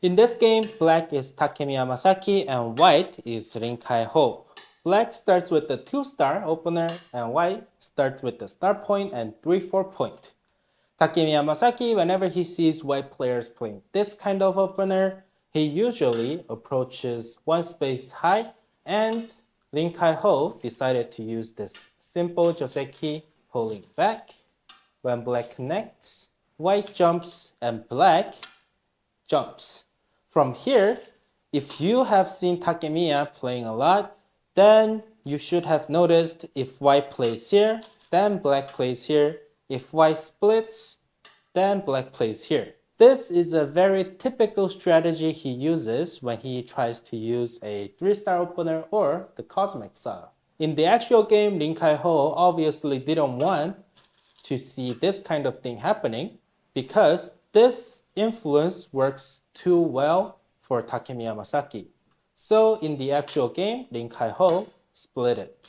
In this game, black is Takemiya Masaki and white is Rin Kaiho. Black starts with the 2-star opener and white starts with the star point and 3-4 point. Takemiya Masaki, whenever he sees white players playing this kind of opener, he usually approaches one space high, and Rin Kaiho decided to use this simple joseki, pulling back. When black connects, white jumps and black jumps. From here, if you have seen Takemiya playing a lot, then you should have noticed if white plays here, then black plays here. If white splits, then black plays here. This is a very typical strategy he uses when he tries to use a 3-star opener or the cosmic style. In the actual game, Rin Kaiho obviously didn't want to see this kind of thing happening because this influence works too well for Takemiya Masaki. So in the actual game, Rin Kaiho split it.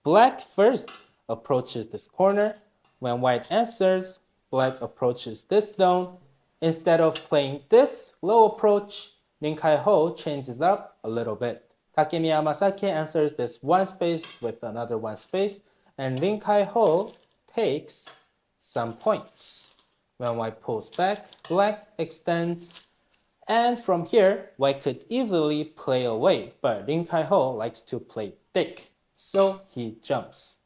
Black first approaches this corner. When white answers, black approaches this zone. Instead of playing this low approach, Rin Kaiho changes it up a little bit. Takemiya Masaki answers this one space with another one space, and Rin Kaiho takes some points. When white pulls back, black extends, and from here, white could easily play away, but Rin Kaiho likes to play thick, so he jumps.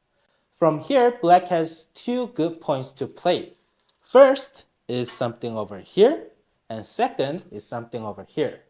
From here, black has 2 good points to play. First is something over here, and second is something over here.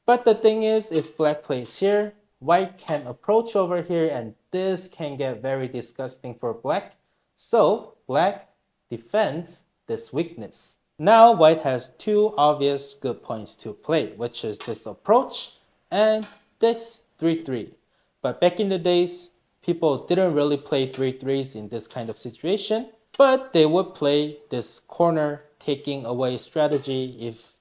But the thing is, if black plays here, white can approach over here, and this can get very disgusting for black. So black defends this weakness. Now white has 2 obvious good points to play, which is this approach and this 3-3. But back in the days, people didn't really play 3-3s in this kind of situation, but they would play this corner taking away strategy if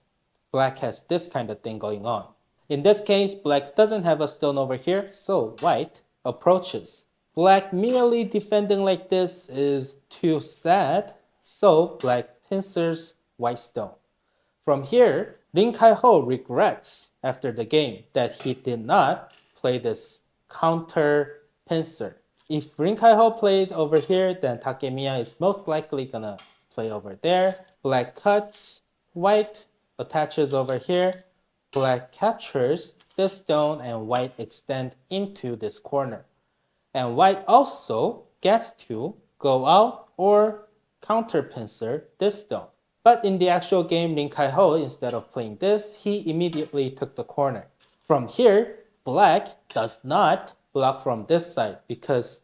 black has this kind of thing going on. In this case, black doesn't have a stone over here, so white approaches. Black merely defending like this is too sad, so black pincers white stone. From here, Rin Kaiho regrets after the game that he did not play this counter pincer. If Rin Kaiho played over here, then Takemiya is most likely gonna play over there. Black cuts, white attaches over here, black captures this stone, and white extend into this corner. And white also gets to go out or counter pincer this stone. But in the actual game, Rin Kaiho, instead of playing this, he immediately took the corner. From here, black does not block from this side because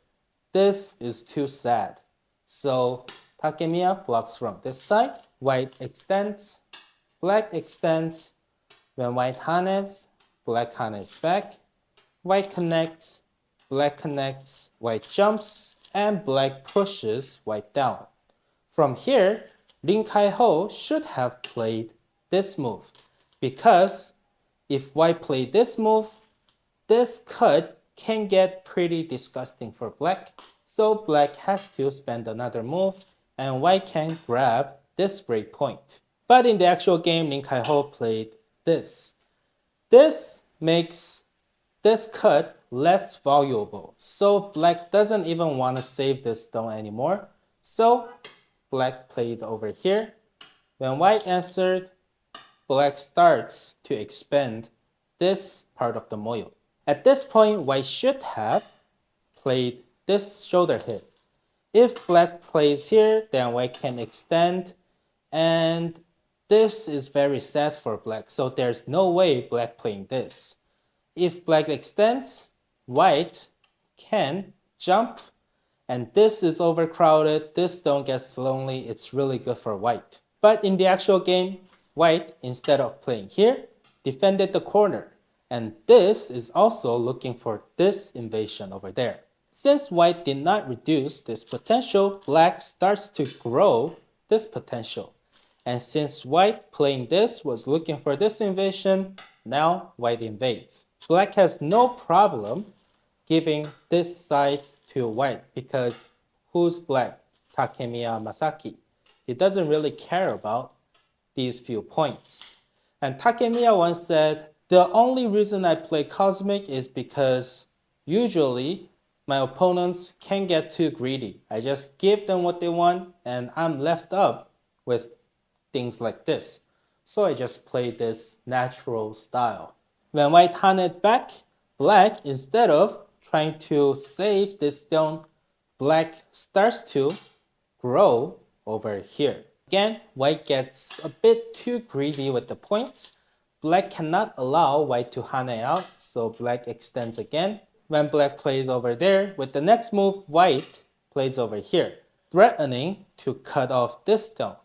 this is too sad. So Takemiya blocks from this side. White extends, black extends. When white harness, black harness back. White connects, black connects, white jumps, and black pushes white down. From here, Rin Kaiho should have played this move because if white played this move, this cut can get pretty disgusting for black. So black has to spend another move and white can grab this great point. But in the actual game, Rin Kaiho played this. This makes this cut less valuable. So black doesn't even want to save this stone anymore. So black played over here. When white answered, black starts to expand this part of the moyo. At this point, white should have played this shoulder hit. If black plays here, then white can extend, and this is very sad for black, so there's no way black playing this. If black extends, white can jump, and this is overcrowded, this stone gets lonely, it's really good for white. But in the actual game, white, instead of playing here, defended the corner. And this is also looking for this invasion over there. Since white did not reduce this potential, black starts to grow this potential. And since white playing this was looking for this invasion, now white invades. Black has no problem giving this side to white because who's black? Takemiya Masaki. He doesn't really care about these few points. And Takemiya once said, the only reason I play Cosmic is because usually my opponents can get too greedy. I just give them what they want and I'm left up with things like this. So I just play this natural style. When white handed back, black, instead of trying to save this stone, black starts to grow over here. Again, white gets a bit too greedy with the points. Black cannot allow white to hane out, so black extends again. When black plays over there, with the next move, white plays over here, threatening to cut off this stone.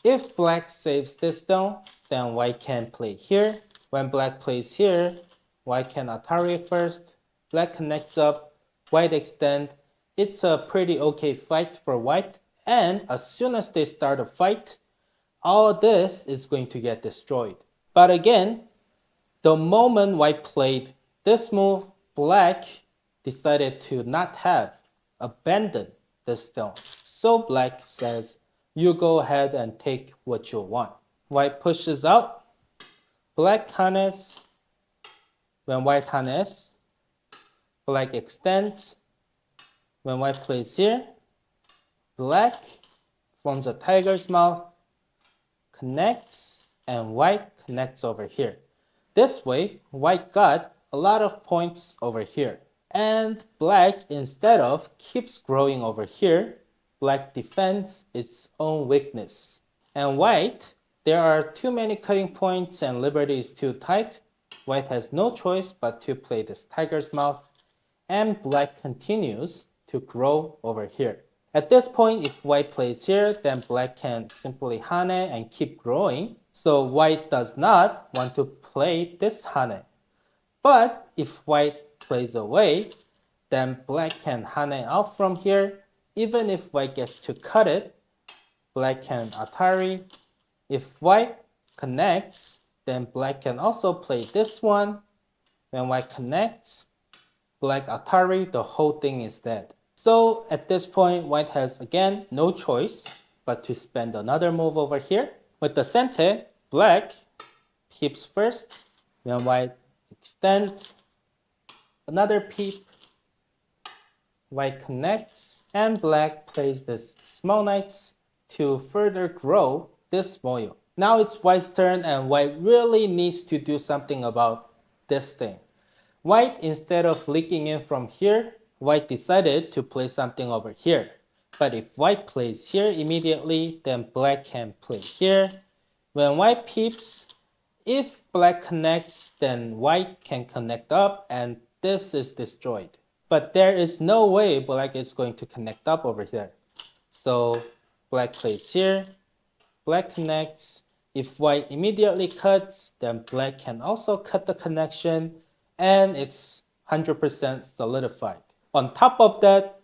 If black saves this stone, then white can play here. When black plays here, white can Atari first. Black connects up, white extend. It's a pretty okay fight for white. And as soon as they start a fight, all this is going to get destroyed. But again, the moment white played this move, black decided to not abandon this stone. So black says, you go ahead and take what you want. White pushes out, black hanes. When white hanes, black extends. When white plays here, black forms a tiger's mouth, connects, and white connects over here. This way, white got a lot of points over here. And black, instead of keeps growing over here, black defends its own weakness. And white, there are too many cutting points and liberty is too tight. White has no choice but to play this tiger's mouth, and black continues to grow over here. At this point, if white plays here, then black can simply hane and keep growing. So white does not want to play this hane. But if white plays away, then black can hane out from here. Even if white gets to cut it, black can Atari. If white connects, then black can also play this one. When white connects, black Atari, the whole thing is dead. So at this point, white has again no choice but to spend another move over here. With the sente, black peeps first. When white extends, another peep. White connects, and black plays this small knights to further grow this moyo. Now it's white's turn, and white really needs to do something about this thing. White, instead of leaking in from here, white decided to play something over here. But if white plays here immediately, then black can play here. When white peeps, if black connects, then white can connect up, and this is destroyed. But there is no way black is going to connect up over here. So black plays here, black connects. If white immediately cuts, then black can also cut the connection, and it's 100% solidified. On top of that,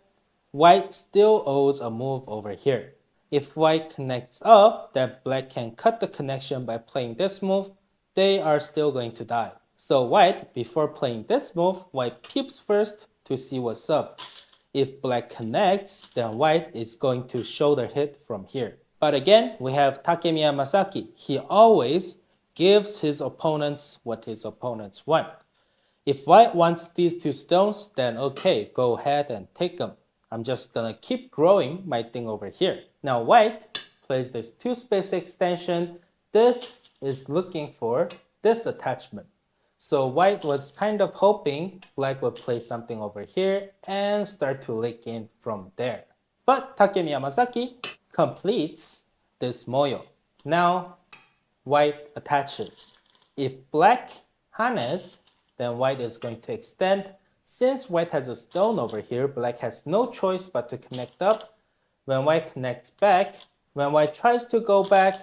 white still owes a move over here. If white connects up, then black can cut the connection by playing this move. They are still going to die. So white, before playing this move, white peeps first to see what's up. If black connects, then white is going to shoulder hit from here. But again, we have Takemiya Masaki. He always gives his opponents what his opponents want. If white wants these two stones, then okay, go ahead and take them. I'm just gonna keep growing my thing over here. Now white plays this 2-space extension. This is looking for this attachment. So white was kind of hoping black would play something over here and start to leak in from there. But Takemiya Masaki completes this moyo. Now white attaches. If black hanes, then white is going to extend. Since white has a stone over here, black has no choice but to connect up. When white connects back, when white tries to go back,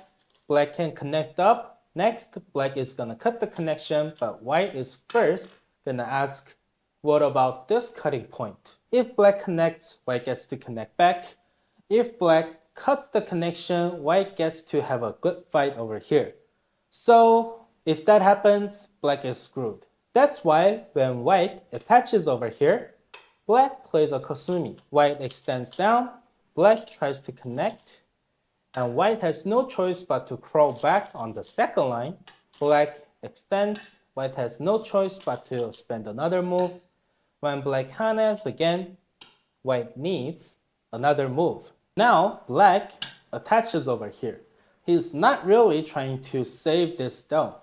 black can connect up. Next, black is gonna cut the connection, but white is first gonna ask, what about this cutting point? If black connects, white gets to connect back. If black cuts the connection, white gets to have a good fight over here. So if that happens, black is screwed. That's why when white attaches over here, black plays a Kosumi. White extends down, black tries to connect, and white has no choice but to crawl back on the second line. black extends, white has no choice but to spend another move. When black harness, again, white needs another move. Now, black attaches over here. He's not really trying to save this stone.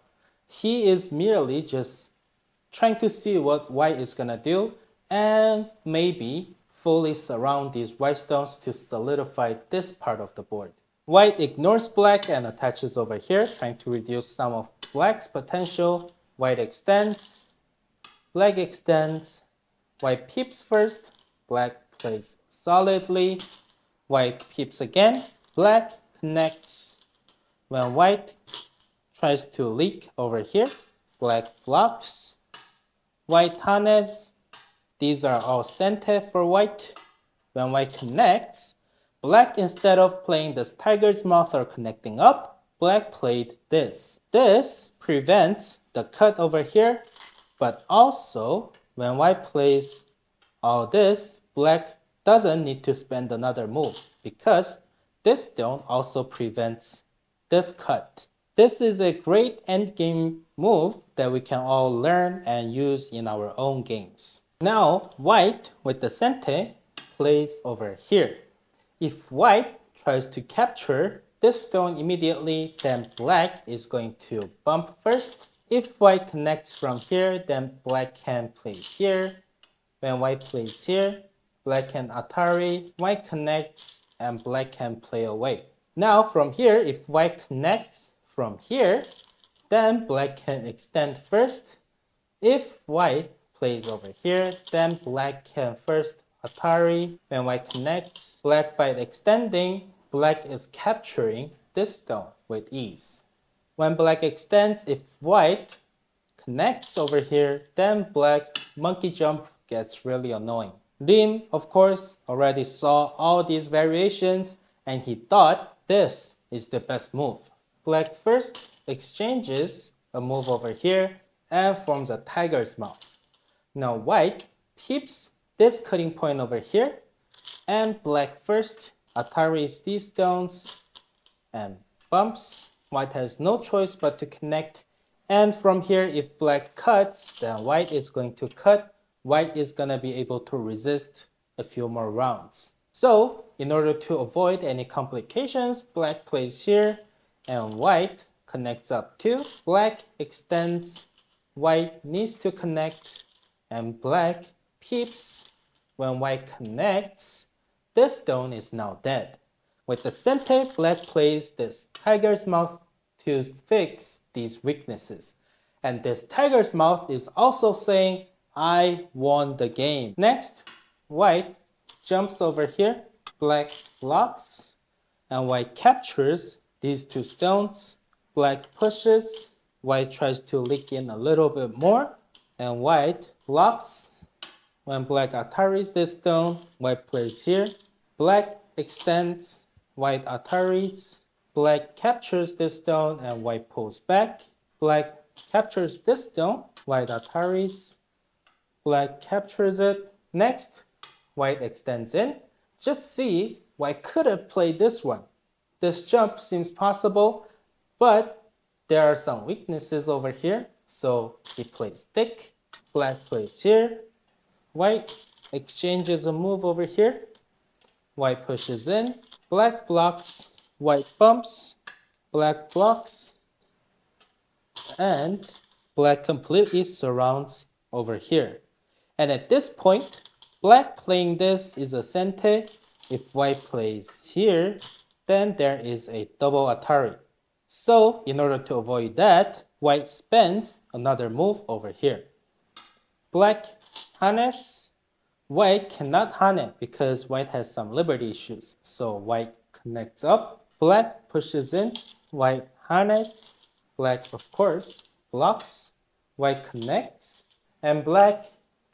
He is merely just trying to see what white is gonna do and maybe fully surround these white stones to solidify this part of the board. White ignores black and attaches over here, trying to reduce some of black's potential. White extends, black extends, white peeps first, black plays solidly, white peeps again, black connects. When white tries to leak over here, black blocks, white harness. These are all sente for white. When white connects, black, instead of playing this tiger's mouth or connecting up, black played this. This prevents the cut over here, but also when white plays all this, black doesn't need to spend another move because this stone also prevents this cut. This is a great endgame move that we can all learn and use in our own games. Now, white with the sente plays over here. If white tries to capture this stone immediately, then black is going to bump first. If white connects from here, then black can play here. When white plays here, black can Atari, white connects, and black can play away. Now from here, if white connects from here, then black can extend first. If white plays over here, then black can first Atari. When white connects, black by extending, black is capturing this stone with ease. When black extends, if white connects over here, then black monkey jump gets really annoying. Rin, of course, already saw all these variations and he thought this is the best move. Black first exchanges a move over here and forms a tiger's mouth. Now white peeps this cutting point over here, and black first Ataris these stones and bumps. White has no choice but to connect, and from here if black cuts, then white is going to cut. White is going to be able to resist a few more rounds. So in order to avoid any complications, black plays here and white connects up too. Black extends, white needs to connect, and black peeps. When white connects, this stone is now dead. With the sente, black plays this tiger's mouth to fix these weaknesses. And this tiger's mouth is also saying, I won the game. Next, white jumps over here, black blocks, and white captures these two stones. Black pushes, white tries to leak in a little bit more, and white blocks. When black Ataris this stone, white plays here. Black extends, white Ataris. Black captures this stone and white pulls back. Black captures this stone, white Ataris. Black captures it. Next, white extends in. Just see, white could have played this one. This jump seems possible, but there are some weaknesses over here. So he plays thick. Black plays here. White exchanges a move over here. White pushes in. Black blocks. White bumps. Black blocks. And black completely surrounds over here. And at this point, black playing this is a sente. If white plays here, then there is a double Atari. So in order to avoid that, white spends another move over here. Black harness. White cannot harness because white has some liberty issues. So white connects up. Black pushes in. White harness. Black, of course, blocks. White connects. And black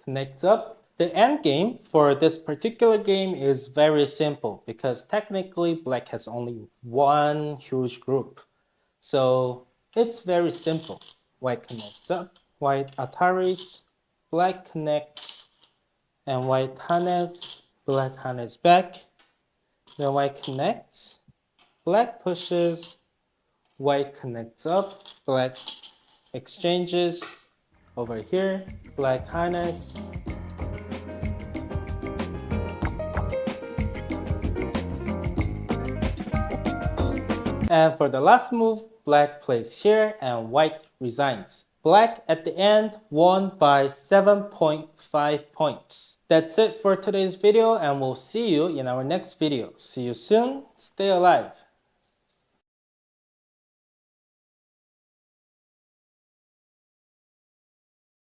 connects up. The end game for this particular game is very simple because technically black has only one huge group. So it's very simple. White connects up. White Ataris. Black connects, and white harness, black harness back. Then white connects, black pushes, white connects up, black exchanges over here, black harness. And for the last move, black plays here and white resigns. Black at the end won by 7.5 points. That's it for today's video, and we'll see you in our next video. See you soon. Stay alive.